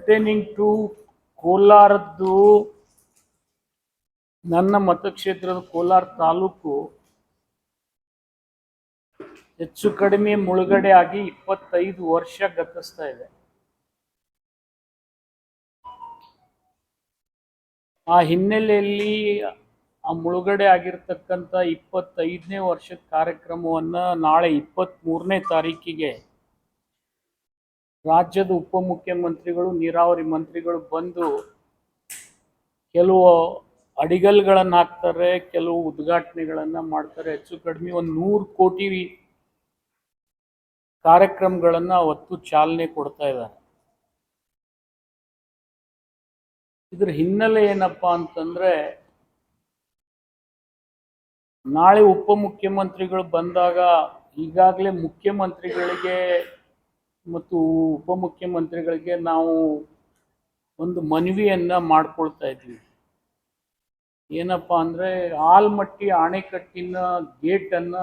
pertaining to ಕೋಲಾರದ್ದು ನನ್ನ ಮತಕ್ಷೇತ್ರದ ಕೋಲಾರ ತಾಲೂಕು ಹೆಚ್ಚು ಕಡಿಮೆ ಮುಳುಗಡೆ ಆಗಿ 25 ವರ್ಷ ಗತಿಸ್ತಾ ಇದೆ. ಆ ಹಿನ್ನೆಲೆಯಲ್ಲಿ ಆ ಮುಳುಗಡೆ ಆಗಿರತಕ್ಕಂಥ 25ನೇ ವರ್ಷದ ಕಾರ್ಯಕ್ರಮವನ್ನು ನಾಳೆ 23ನೇ ತಾರೀಕಿಗೆ ರಾಜ್ಯದ ಉಪಮುಖ್ಯಮಂತ್ರಿಗಳು ನೀರಾವರಿ ಮಂತ್ರಿಗಳು ಬಂದು ಕೆಲವು ಅಡಿಗಲ್ಗಳನ್ನು ಹಾಕ್ತಾರೆ, ಕೆಲವು ಉದ್ಘಾಟನೆಗಳನ್ನು ಮಾಡ್ತಾರೆ. ಹೆಚ್ಚು ಕಡಿಮೆ ಒಂದು 100 ಕೋಟಿ ಕಾರ್ಯಕ್ರಮಗಳನ್ನು ಅವತ್ತು ಚಾಲನೆ ಕೊಡ್ತಾ ಇದ್ದಾರೆ. ಇದ್ರ ಹಿನ್ನೆಲೆ ಏನಪ್ಪಾ ಅಂತಂದ್ರೆ, ನಾಳೆ ಉಪಮುಖ್ಯಮಂತ್ರಿಗಳು ಬಂದಾಗ ಈಗಾಗಲೇ ಮುಖ್ಯಮಂತ್ರಿಗಳಿಗೆ ಮತ್ತು ಉಪಮುಖ್ಯಮಂತ್ರಿಗಳಿಗೆ ನಾವು ಒಂದು ಮನವಿಯನ್ನ ಮಾಡ್ಕೊಳ್ತಾ ಇದ್ವಿ. ಏನಪ್ಪಾ ಅಂದ್ರೆ, ಆಲ್ಮಟ್ಟಿ ಅಣೆಕಟ್ಟಿನ ಗೇಟನ್ನ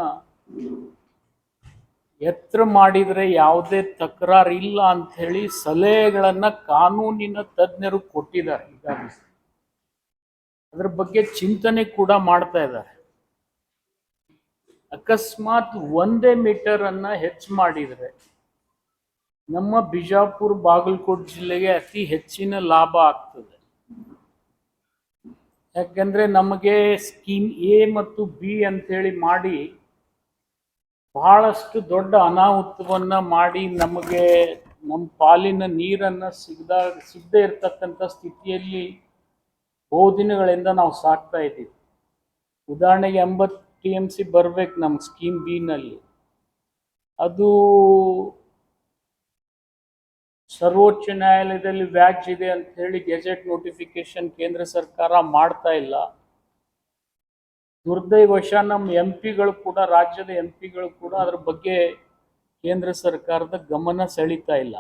ಎತ್ತರ ಮಾಡಿದ್ರೆ ಯಾವುದೇ ತಕರಾರು ಇಲ್ಲ ಅಂತ ಹೇಳಿ ಸಲಹೆಗಳನ್ನ ಕಾನೂನಿನ ತಜ್ಞರು ಕೊಟ್ಟಿದ್ದಾರೆ. ಈಗಾಗಲೇ ಅದ್ರ ಬಗ್ಗೆ ಚಿಂತನೆ ಕೂಡ ಮಾಡ್ತಾ ಇದ್ದಾರೆ. ಅಕಸ್ಮಾತ್ 1 ಮೀಟರ್ ಅನ್ನ ಹೆಚ್ಚು ಮಾಡಿದ್ರೆ ನಮ್ಮ ಬಿಜಾಪುರ ಬಾಗಲಕೋಟೆ ಜಿಲ್ಲೆಗೆ ಅತಿ ಹೆಚ್ಚಿನ ಲಾಭ ಆಗ್ತದೆ. ಯಾಕಂದ್ರೆ ನಮಗೆ ಸ್ಕೀಮ್ ಎ ಮತ್ತು ಬಿ ಅಂತೇಳಿ ಮಾಡಿ ಬಹಳಷ್ಟು ದೊಡ್ಡ ಅನಾಹುತವನ್ನ ಮಾಡಿ ನಮಗೆ ನಮ್ಮ ಪಾಲಿನ ನೀರನ್ನು ಸಿಗದೇ ಇರತಕ್ಕಂಥ ಸ್ಥಿತಿಯಲ್ಲಿ ಬಹುದಿನಗಳಿಂದ ನಾವು ಸಾಕ್ತಾ ಇದ್ದೀವಿ. ಉದಾಹರಣೆಗೆ 80 TMC ಬರ್ಬೇಕು ನಮ್ಮ ಸ್ಕೀಮ್ ಬಿ ನಲ್ಲಿ. ಅದು ಸರ್ವೋಚ್ಚ ನ್ಯಾಯಾಲಯದಲ್ಲಿ ವ್ಯಾಜ್ ಇದೆ ಅಂತ ಹೇಳಿ ಗೆಜೆಟ್ ನೋಟಿಫಿಕೇಶನ್ ಕೇಂದ್ರ ಸರ್ಕಾರ ಮಾಡ್ತಾ ಇಲ್ಲ. ದುರ್ದೈವಶ ನಮ್ಮ ಎಂಪಿಗಳು ಕೂಡ, ರಾಜ್ಯದ ಎಂಪಿಗಳು ಕೂಡ ಅದ್ರ ಬಗ್ಗೆ ಕೇಂದ್ರ ಸರ್ಕಾರದ ಗಮನ ಸೆಳೀತಾ ಇಲ್ಲ.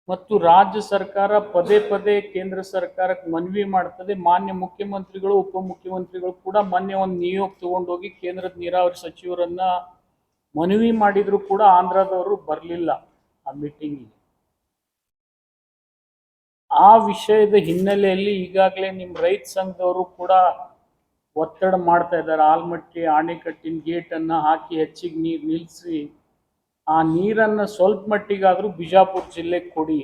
ಮತ್ತು ರಾಜ್ಯ ಸರ್ಕಾರ ಪದೇ ಪದೇ ಕೇಂದ್ರ ಸರ್ಕಾರಕ್ಕೆ ಮನವಿ ಮಾಡ್ತದೆ. ಮಾನ್ಯ ಮುಖ್ಯಮಂತ್ರಿಗಳು ಉಪಮುಖ್ಯಮಂತ್ರಿಗಳು ಕೂಡ ಮೊನ್ನೆ ಒಂದು ನಿಯೋಗ ತಗೊಂಡೋಗಿ ಕೇಂದ್ರದ ನೀರಾವರಿ ಸಚಿವರನ್ನ ಮನವಿ ಮಾಡಿದ್ರು ಕೂಡ ಆಂಧ್ರದವರು ಬರಲಿಲ್ಲ ಆ ಮೀಟಿಂಗಿಗೆ. ಆ ವಿಷಯದ ಹಿನ್ನೆಲೆಯಲ್ಲಿ ಈಗಾಗಲೇ ನಿಮ್ಮ ರೈತ ಸಂಘದವರು ಕೂಡ ಒತ್ತಡ ಮಾಡ್ತಾ ಇದ್ದಾರೆ. ಆಲ್ಮಟ್ಟಿ ಅಣೆಕಟ್ಟಿನ ಗೇಟನ್ನು ಹಾಕಿ ಹೆಚ್ಚಿಗೆ ನೀರು ನಿಲ್ಲಿಸಿ ಆ ನೀರನ್ನು ಸ್ವಲ್ಪ ಮಟ್ಟಿಗಾದರೂ ಬಿಜಾಪುರ ಜಿಲ್ಲೆಗೆ ಕೊಡಿ.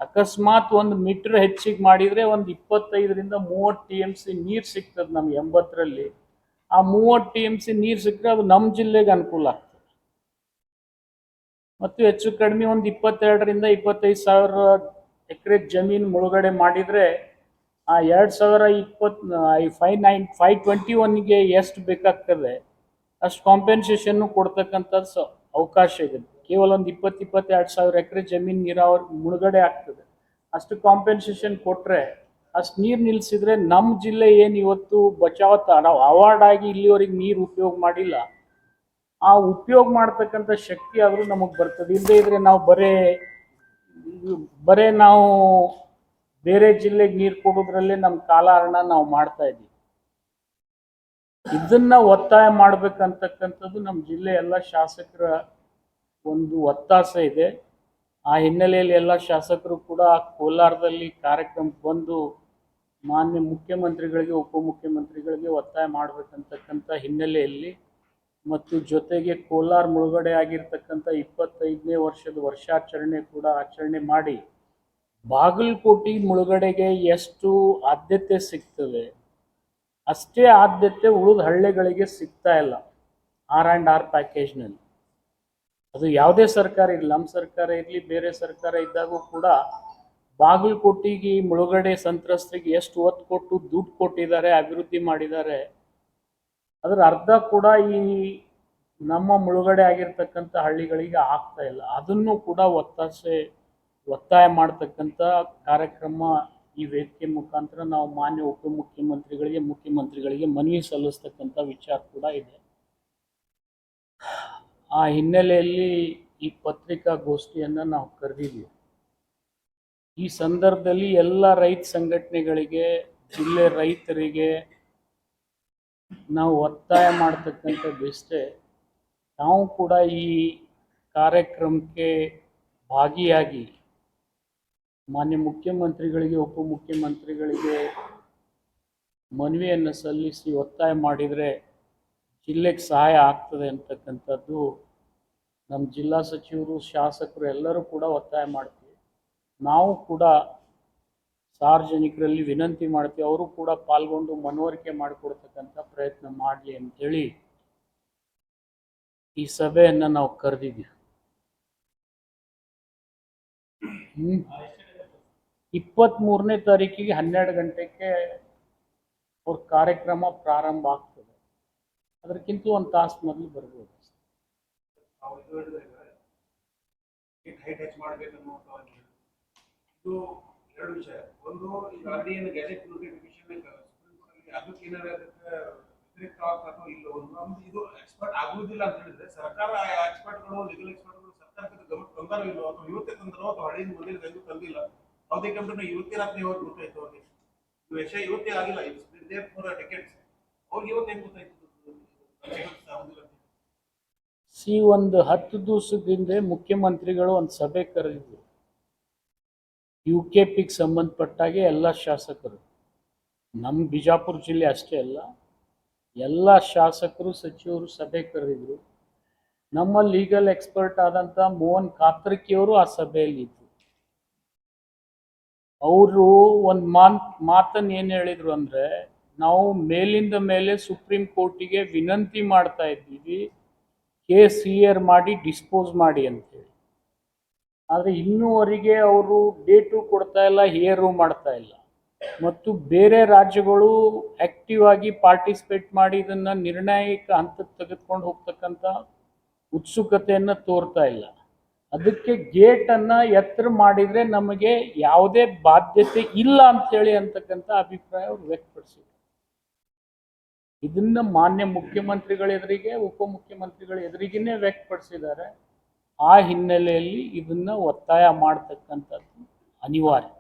ಅಕಸ್ಮಾತ್ 1 ಮೀಟರ್ ಹೆಚ್ಚಿಗೆ ಮಾಡಿದರೆ ಒಂದು 25ರಿಂದ 30 TMC ನೀರು ಸಿಗ್ತದೆ ನಮ್ಗೆ 80ರಲ್ಲಿ. ಆ 30 TMC ನೀರು ಸಿಕ್ಕರೆ ಅದು ನಮ್ಮ ಜಿಲ್ಲೆಗೆ ಅನುಕೂಲ ಆಗ್ತದೆ. ಮತ್ತು ಹೆಚ್ಚು ಕಡಿಮೆ ಒಂದು 22ರಿಂದ 25 ಸಾವಿರ ಎಕರೆ ಜಮೀನು ಮುಳುಗಡೆ ಮಾಡಿದರೆ ಆ 521ಗೆ ಎಷ್ಟು ಬೇಕಾಗ್ತದೆ ಅಷ್ಟು ಕಾಂಪೆನ್ಸೇಷನ್ನು ಕೊಡ್ತಕ್ಕಂಥದ್ದು ಅವಕಾಶ ಇದೆ. ಕೇವಲ ಒಂದು 22 ಸಾವಿರ ಎಕರೆ ಜಮೀನು ನೀರಾವರಿ ಮುಳುಗಡೆ ಆಗ್ತದೆ. ಅಷ್ಟು ಕಾಂಪೆನ್ಸೇಷನ್ ಕೊಟ್ಟರೆ, ಅಷ್ಟು ನೀರು ನಿಲ್ಲಿಸಿದ್ರೆ ನಮ್ಮ ಜಿಲ್ಲೆ ಏನು ಇವತ್ತು ಬಚಾವತ್ ನಾವು ಅವಾರ್ಡ್ ಆಗಿ ಇಲ್ಲಿವರೆಗೆ ನೀರು ಉಪಯೋಗ ಮಾಡಿಲ್ಲ, ಆ ಉಪಯೋಗ ಮಾಡ್ತಕ್ಕಂಥ ಶಕ್ತಿ ಆದರೂ ನಮಗೆ ಬರ್ತದೆ. ಇಲ್ಲದೇ ಇದ್ರೆ ನಾವು ಬರೇ ನಾವು ಬೇರೆ ಜಿಲ್ಲೆಗೆ ನೀರು ಕೊಡೋದ್ರಲ್ಲೇ ನಮ್ಮ ಕಾಲಹರಣ ನಾವು ಮಾಡ್ತಾ ಇದ್ದೀವಿ. ಇದನ್ನ ಒತ್ತಾಯ ಮಾಡ್ಬೇಕಂತಕ್ಕಂಥದ್ದು ನಮ್ಮ ಜಿಲ್ಲೆ ಎಲ್ಲ ಶಾಸಕರ ಒಂದು ಒತ್ತಾಸೆ ಇದೆ. ಆ ಹಿನ್ನೆಲೆಯಲ್ಲಿ ಎಲ್ಲ ಶಾಸಕರು ಕೂಡ ಕೋಲಾರದಲ್ಲಿ ಕಾರ್ಯಕ್ರಮಕ್ಕೆ ಬಂದು ಮಾನ್ಯ ಮುಖ್ಯಮಂತ್ರಿಗಳಿಗೆ ಉಪಮುಖ್ಯಮಂತ್ರಿಗಳಿಗೆ ಒತ್ತಾಯ ಮಾಡಬೇಕಂತಕ್ಕಂಥ ಹಿನ್ನೆಲೆಯಲ್ಲಿ ಮತ್ತು ಜೊತೆಗೆ ಕೋಲಾರ ಮುಳುಗಡೆ ಆಗಿರ್ತಕ್ಕಂಥ 25ನೇ ವರ್ಷದ ವರ್ಷಾಚರಣೆ ಕೂಡ ಆಚರಣೆ ಮಾಡಿ ಬಾಗಲಕೋಟೆ ಮುಳುಗಡೆಗೆ ಎಷ್ಟು ಆದ್ಯತೆ ಸಿಗ್ತದೆ ಅಷ್ಟೇ ಆದ್ಯತೆ ಉಳಿದ ಹಳ್ಳಿಗಳಿಗೆ ಸಿಗ್ತಾ ಇಲ್ಲ R&R ಪ್ಯಾಕೇಜ್ನಲ್ಲಿ. ಅದು ಯಾವುದೇ ಸರ್ಕಾರ ಇರಲಿ, ನಮ್ಮ ಸರ್ಕಾರ ಇರಲಿ, ಬೇರೆ ಸರ್ಕಾರ ಇದ್ದಾಗೂ ಕೂಡ ಬಾಗಲಕೋಟೆಗೆ ಮುಳುಗಡೆ ಸಂತ್ರಸ್ತರಿಗೆ ಎಷ್ಟು ಒತ್ತು ಕೊಟ್ಟು ದುಡ್ಡು ಕೊಟ್ಟಿದ್ದಾರೆ, ಅಭಿವೃದ್ಧಿ ಮಾಡಿದ್ದಾರೆ, ಅದರ ಅರ್ಧ ಕೂಡ ಈ ನಮ್ಮ ಮುಳುಗಡೆ ಆಗಿರ್ತಕ್ಕಂಥ ಹಳ್ಳಿಗಳಿಗೆ ಆಗ್ತಾ ಇಲ್ಲ. ಅದನ್ನು ಕೂಡ ಒತ್ತಾಯ ಮಾಡ್ತಕ್ಕಂಥ ಕಾರ್ಯಕ್ರಮ ಈ ವೇದಿಕೆ ಮುಖಾಂತರ ನಾವು ಮಾನ್ಯ ಉಪಮುಖ್ಯಮಂತ್ರಿಗಳಿಗೆ ಮುಖ್ಯಮಂತ್ರಿಗಳಿಗೆ ಮನವಿ ಸಲ್ಲಿಸ್ತಕ್ಕಂಥ ವಿಚಾರ ಕೂಡ ಇದೆ. ಆ ಹಿನ್ನೆಲೆಯಲ್ಲಿ ಈ ಪತ್ರಿಕಾಗೋಷ್ಠಿಯನ್ನು ನಾವು ಕರೆದಿದ್ದೀವಿ. ಈ ಸಂದರ್ಭದಲ್ಲಿ ಎಲ್ಲ ರೈತ ಸಂಘಟನೆಗಳಿಗೆ, ಜಿಲ್ಲೆ ರೈತರಿಗೆ ನಾವು ಒತ್ತಾಯ ಮಾಡ್ತಕ್ಕಂಥದ್ದಿಷ್ಟೇ, ನಾವು ಕೂಡ ಈ ಕಾರ್ಯಕ್ರಮಕ್ಕೆ ಭಾಗಿಯಾಗಿ ಮಾನ್ಯ ಮುಖ್ಯಮಂತ್ರಿಗಳಿಗೆ ಉಪಮುಖ್ಯಮಂತ್ರಿಗಳಿಗೆ ಮನವಿಯನ್ನು ಸಲ್ಲಿಸಿ ಒತ್ತಾಯ ಮಾಡಿದರೆ ಜಿಲ್ಲೆಗೆ ಸಹಾಯ ಆಗ್ತದೆ ಅಂತಕ್ಕಂಥದ್ದು ನಮ್ಮ ಜಿಲ್ಲಾ ಸಚಿವರು ಶಾಸಕರು ಎಲ್ಲರೂ ಕೂಡ ಒತ್ತಾಯ ಮಾಡ್ತೀವಿ. ನಾವು ಕೂಡ ಸಾರ್ವಜನಿಕರಲ್ಲಿ ವಿನಂತಿ ಮಾಡ್ತೀವಿ, ಅವರು ಕೂಡ ಪಾಲ್ಗೊಂಡು ಮನವರಿಕೆ ಮಾಡಿಕೊಡ್ತಕ್ಕಂಥ ಪ್ರಯತ್ನ ಮಾಡಲಿ ಅಂತೇಳಿ ಈ ಸಭೆಯನ್ನು ನಾವು ಕರೆದಿದ್ದೀವಿ. 23ನೇ ತಾರೀಕಿಗೆ 12 ಗಂಟೆಗೆ ಅವ್ರ ಕಾರ್ಯಕ್ರಮ ಪ್ರಾರಂಭ ಆಗ್ತದೆ. ಅದಕ್ಕಿಂತ ಒಂದು ತಾಸು ಮೊದಲು ಬರ್ಬೋದು. ಇದು ಎರಡು ವಿಷಯ. ಒಂದು, ಈಗ ಅದೇನು ಗೆಜೆಟ್ ನೋಟಿಫಿಕೇಶನ್ ಅದಕ್ಕೆ ಏನಾದ್ರು ವ್ಯತಿರಿಕ್ತ ಅಥವಾ ಇಲ್ಲ, ಒಂದು ಇದು ಎಕ್ಸ್ಪರ್ಟ್ ಆಗುವುದಿಲ್ಲ ಅಂತ ಹೇಳಿದ್ರೆ ಸರ್ಕಾರ ಎಕ್ಸ್ಪರ್ಟ್ಗಳು, ಲೀಗಲ್ ಎಕ್ಸ್ಪರ್ಟ್ಗಳು ಸರ್ಕಾರಕ್ಕೆ ಗಮನ ತಂದಾರೋ ಇಲ್ಲೋ, ಅಥವಾ ಇವತ್ತೇ ತಂದರೋ ಅಥವಾ ಹಳೆಯ ಮೊದಲಿಗೆ ತಂದು ತಂದಿಲ್ಲ. ಯಾವುದೇ ಕಂಪ್ನಿ ಇವತ್ತೇ ರಾತ್ರಿ ಯಾವಾಗ ಗೊತ್ತಾಯ್ತು ಅವ್ರಿಗೆ? ಈ ವಿಷಯ ಇವತ್ತೇ ಆಗಿಲ್ಲ, ಇದು ದೇರ್ ಫಾರ್ ಡೆಕೆಟ್ಸ್. ಅವ್ರಿಗೆ ಇವತ್ತೇ ಗೊತ್ತಾಯ್ತು ಒಂದು 10 ದಿವಸದಿಂದ ಮುಖ್ಯಮಂತ್ರಿಗಳು ಒಂದು ಸಭೆ ಕರೆದಿದ್ರು. UKPಗೆ ಸಂಬಂಧಪಟ್ಟಾಗೆ ಎಲ್ಲ ಶಾಸಕರು, ನಮ್ಮ ಬಿಜಾಪುರ ಜಿಲ್ಲೆ ಅಷ್ಟೇ ಅಲ್ಲ, ಎಲ್ಲ ಶಾಸಕರು ಸಚಿವರು ಸಭೆ ಕರೆದಿದ್ರು. ನಮ್ಮ ಲೀಗಲ್ ಎಕ್ಸ್ಪರ್ಟ್ ಆದಂಥ ಮೋಹನ್ ಕಾತ್ರಕಿಯವರು ಆ ಸಭೆಯಲ್ಲಿ ಇದ್ರು. ಅವರು ಒಂದು ಮಾತನ್ನು ಏನು ಹೇಳಿದ್ರು ಅಂದರೆ, ನಾವು ಮೇಲಿಂದ ಮೇಲೆ ಸುಪ್ರೀಂ ಕೋರ್ಟಿಗೆ ವಿನಂತಿ ಮಾಡ್ತಾ ಇದ್ದೀವಿ, ಕೇಸ್ ಹಿಯರ್ ಮಾಡಿ ಡಿಸ್ಪೋಸ್ ಮಾಡಿ ಅಂತೇಳಿ. ಆದರೆ ಇನ್ನೂವರೆಗೆ ಅವರು ಡೇಟು ಕೊಡ್ತಾ ಇಲ್ಲ, ಹಿಯರು ಮಾಡ್ತಾ ಇಲ್ಲ. ಮತ್ತು ಬೇರೆ ರಾಜ್ಯಗಳು ಆಕ್ಟಿವ್ ಆಗಿ ಪಾರ್ಟಿಸಿಪೇಟ್ ಮಾಡಿ ಇದನ್ನು ನಿರ್ಣಾಯಕ ಹಂತಕ್ಕೆ ತೆಗೆದುಕೊಂಡು ಹೋಗ್ತಕ್ಕಂಥ ಉತ್ಸುಕತೆಯನ್ನು ತೋರ್ತಾ ಇಲ್ಲ. ಅದಕ್ಕೆ ಗೇಟನ್ನು ಎತ್ತರ ಮಾಡಿದರೆ ನಮಗೆ ಯಾವುದೇ ಬಾಧ್ಯತೆ ಇಲ್ಲ ಅಂಥೇಳಿ ಅಂತಕ್ಕಂಥ ಅಭಿಪ್ರಾಯ ಅವರು ವ್ಯಕ್ತಪಡಿಸಿದರು. ಇದನ್ನು ಮಾನ್ಯ ಮುಖ್ಯಮಂತ್ರಿಗಳ ಎದುರಿಗೆ, ಉಪಮುಖ್ಯಮಂತ್ರಿಗಳ ಎದುರಿಗೇ ವ್ಯಕ್ತಪಡಿಸಿದ್ದಾರೆ. ಆ ಹಿನ್ನೆಲೆಯಲ್ಲಿ ಇದನ್ನು ಒತ್ತಾಯ ಮಾಡ್ತಕ್ಕಂಥದ್ದು ಅನಿವಾರ್ಯ.